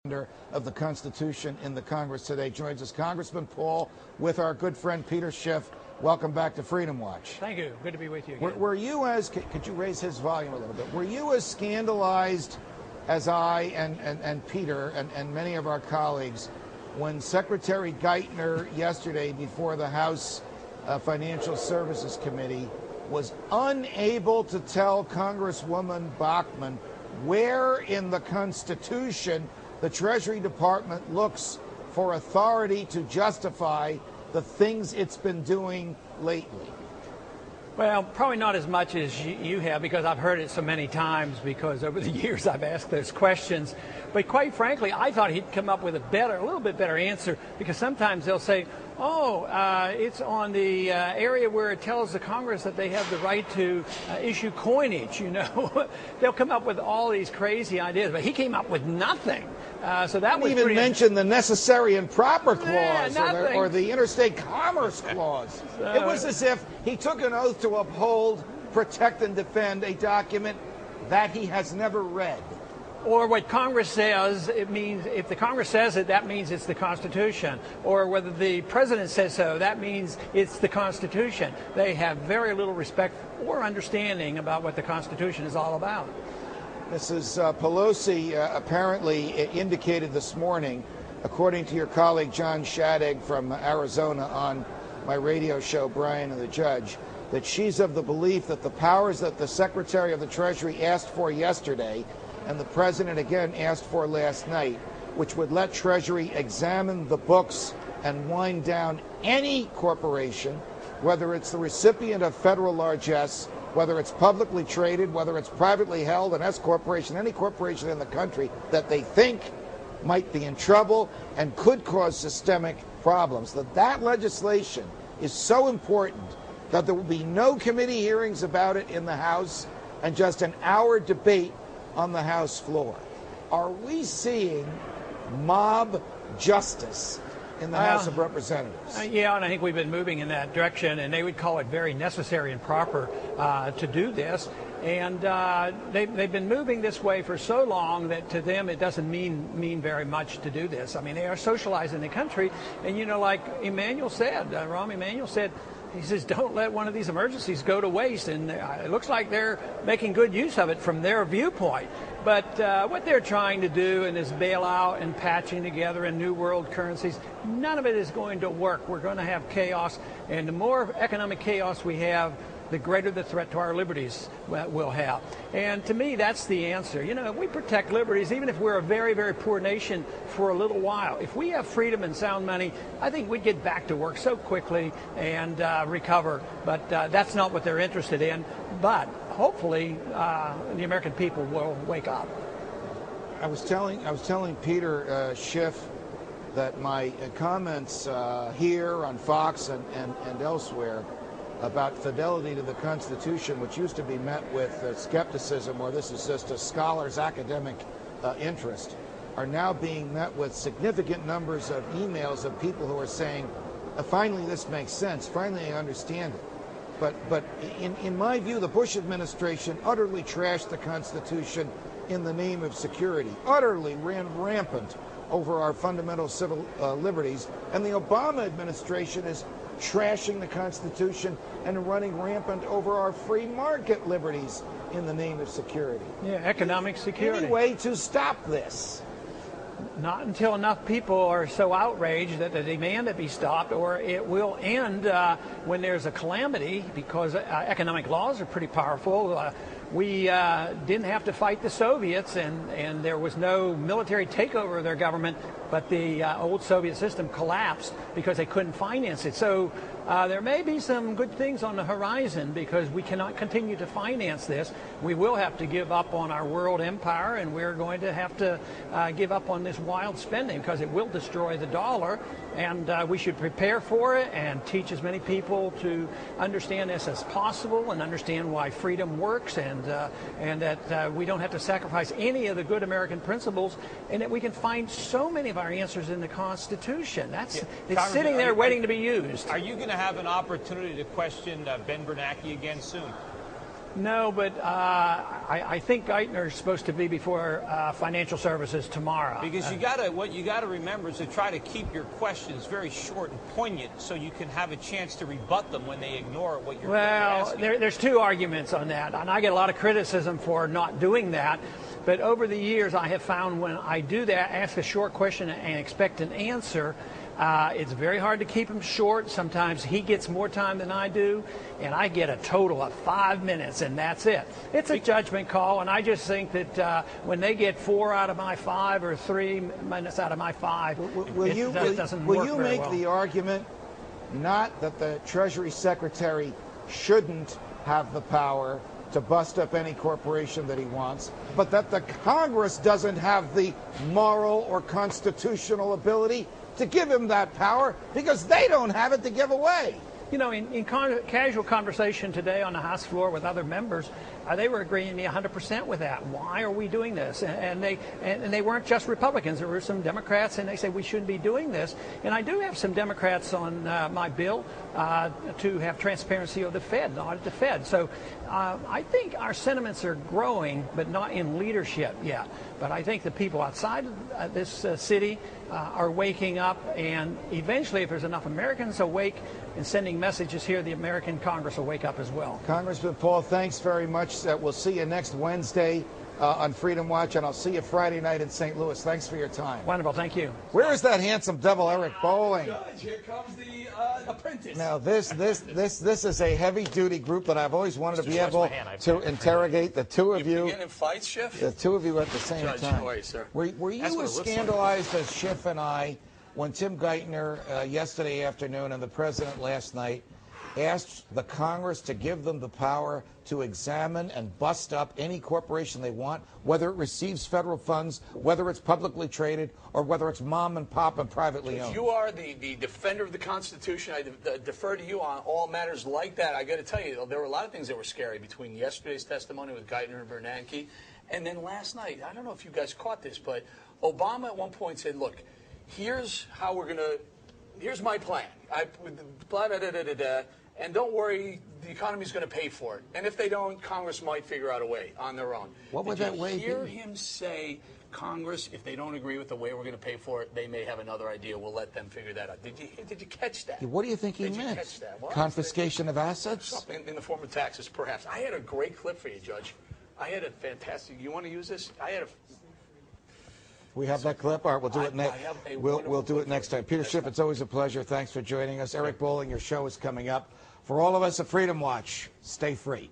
of the Constitution in the Congress today. Joins us Congressman Paul with our good friend Peter Shep. Welcome back to Freedom Watch. Thank you. Good to be with you again. Were you as, could you raise his volume a little bit? Were you as scandalized as I and Peter and many of our colleagues when Secretary Geithner yesterday before the House Financial Services Committee was unable to tell Congresswoman Bachmann where in the Constitution the Treasury Department looks for authority to justify the things it's been doing lately? Well, probably not as much as you have, because I've heard it so many times, because over the years I've asked those questions. But quite frankly, I thought he'd come up with a little bit better answer, because sometimes they'll say, it's on the area where it tells the Congress that they have the right to issue coinage, you know. They'll come up with all these crazy ideas, but he came up with nothing. So that was even mention the necessary and proper clause, or the interstate commerce clause. It was as if he took an oath to uphold, protect, and defend a document that he has never read. Or what Congress says, it means, if the Congress says it, that means it's the Constitution. Or whether the President says so, that means it's the Constitution. They have very little respect or understanding about what the Constitution is all about. Mrs. Pelosi apparently indicated this morning, according to your colleague John Shadegg from Arizona on my radio show, Brian and the Judge, that she's of the belief that the powers that the Secretary of the Treasury asked for yesterday and the President again asked for last night, which would let Treasury examine the books and wind down any corporation, whether it's the recipient of federal largesse, whether it's publicly traded, whether it's privately held, an S corporation, any corporation in the country that they think might be in trouble and could cause systemic problems, that legislation is so important that there will be no committee hearings about it in the House and just an hour debate on the House floor. Are we seeing mob justice in the House of Representatives? Yeah, and I think we've been moving in that direction, and they would call it very necessary and proper to do this. And they've been moving this way for so long that to them it doesn't mean very much to do this. I mean, they are socializing the country, and you know, like Emanuel said, Rahm Emanuel said, he says, don't let one of these emergencies go to waste. And it looks like they're making good use of it from their viewpoint. But what they're trying to do in this bailout and patching together in new world currencies, none of it is going to work. We're going to have chaos. And the more economic chaos we have, the greater the threat to our liberties we'll have. And to me, that's the answer. You know, if we protect liberties, even if we're a very, very poor nation for a little while, if we have freedom and sound money, I think we'd get back to work so quickly and recover. But that's not what they're interested in. But hopefully, the American people will wake up. I was telling Peter Schiff that my comments here on Fox and elsewhere about fidelity to the Constitution, which used to be met with skepticism, or this is just a scholar's academic interest, are now being met with significant numbers of emails of people who are saying, finally this makes sense, finally I understand it. But in my view, the Bush administration utterly trashed the Constitution in the name of security, utterly ran rampant over our fundamental civil liberties, and the Obama administration is trashing the Constitution and running rampant over our free market liberties in the name of security. Yeah, economic security. Any way to stop this? Not until enough people are so outraged that they demand it be stopped, or it will end when there's a calamity, because economic laws are pretty powerful. We didn't have to fight the Soviets, and there was no military takeover of their government, but the old Soviet system collapsed because they couldn't finance it. So there may be some good things on the horizon, because we cannot continue to finance this. We will have to give up on our world empire, and we're going to have to give up on this wild spending, because it will destroy the dollar. And we should prepare for it and teach as many people to understand this as possible, and understand why freedom works, and that we don't have to sacrifice any of the good American principles, and that we can find so many of our answers in the Constitution. It's sitting there waiting to be used. Are you going to have an opportunity to question Ben Bernanke again soon? No, but I think Geithner's supposed to be before Financial Services tomorrow. Because what you gotta remember is to try to keep your questions very short and poignant, so you can have a chance to rebut them when they ignore what you're asking. There's two arguments on that, and I get a lot of criticism for not doing that. But over the years, I have found when I do that, ask a short question and expect an answer, it's very hard to keep him short. Sometimes he gets more time than I do, and I get a total of 5 minutes, and that's it. It's a judgment call, and I just think that when they get 4 out of my 5 or 3 minutes out of my 5, it doesn't work very well. Will you make the argument not that the Treasury Secretary shouldn't have the power to bust up any corporation that he wants, but that the Congress doesn't have the moral or constitutional ability to give him that power because they don't have it to give away? You know, in casual conversation today on the House floor with other members, they were agreeing me 100% with that. Why are we doing this? And they weren't just Republicans. There were some Democrats, and they say we shouldn't be doing this. And I do have some Democrats on my bill to have transparency of the Fed, audit the Fed. So I think our sentiments are growing, but not in leadership yet. But I think the people outside this city are waking up, and eventually, if there's enough Americans awake and sending messages here, the American Congress will wake up as well. Congressman Paul, thanks very much. We'll see you next Wednesday on Freedom Watch, and I'll see you Friday night in St. Louis. Thanks for your time. Wonderful. Thank you. Where is that handsome devil, Eric Bolling? Judge, here comes the apprentice. Now, this is a heavy-duty group that I've always wanted to be able to interrogate the two of you. You getting in fights, Shep? The two of you at the same Judge, time. how are you, sir? Were you as scandalized as Shep and I when Tim Geithner yesterday afternoon and the president last night asked the Congress to give them the power to examine and bust up any corporation they want, whether it receives federal funds, whether it's publicly traded, or whether it's mom and pop and privately owned? You are the defender of the Constitution. I defer to you on all matters like that. I got to tell you, there were a lot of things that were scary between yesterday's testimony with Geithner and Bernanke, and then last night. I don't know if you guys caught this, but Obama at one point said, look, here's how we're going to, here's my plan. Blah, da, da, da, da, da. And don't worry, the economy's going to pay for it. And if they don't, Congress might figure out a way on their own. What would that way be? Did you hear him say, Congress, if they don't agree with the way we're going to pay for it, they may have another idea. We'll let them figure that out. Did you catch that? What do you think he meant? Did you catch that? Well, confiscation of assets? Something in the form of taxes, perhaps. I had a great clip for you, Judge. I had a fantastic. You want to use this? We have that clip. All right, we'll do it next. We'll do it next time. Peter Shep, it's always a pleasure. Thanks for joining us. Eric Bolling, your show is coming up. For all of us at Freedom Watch, stay free.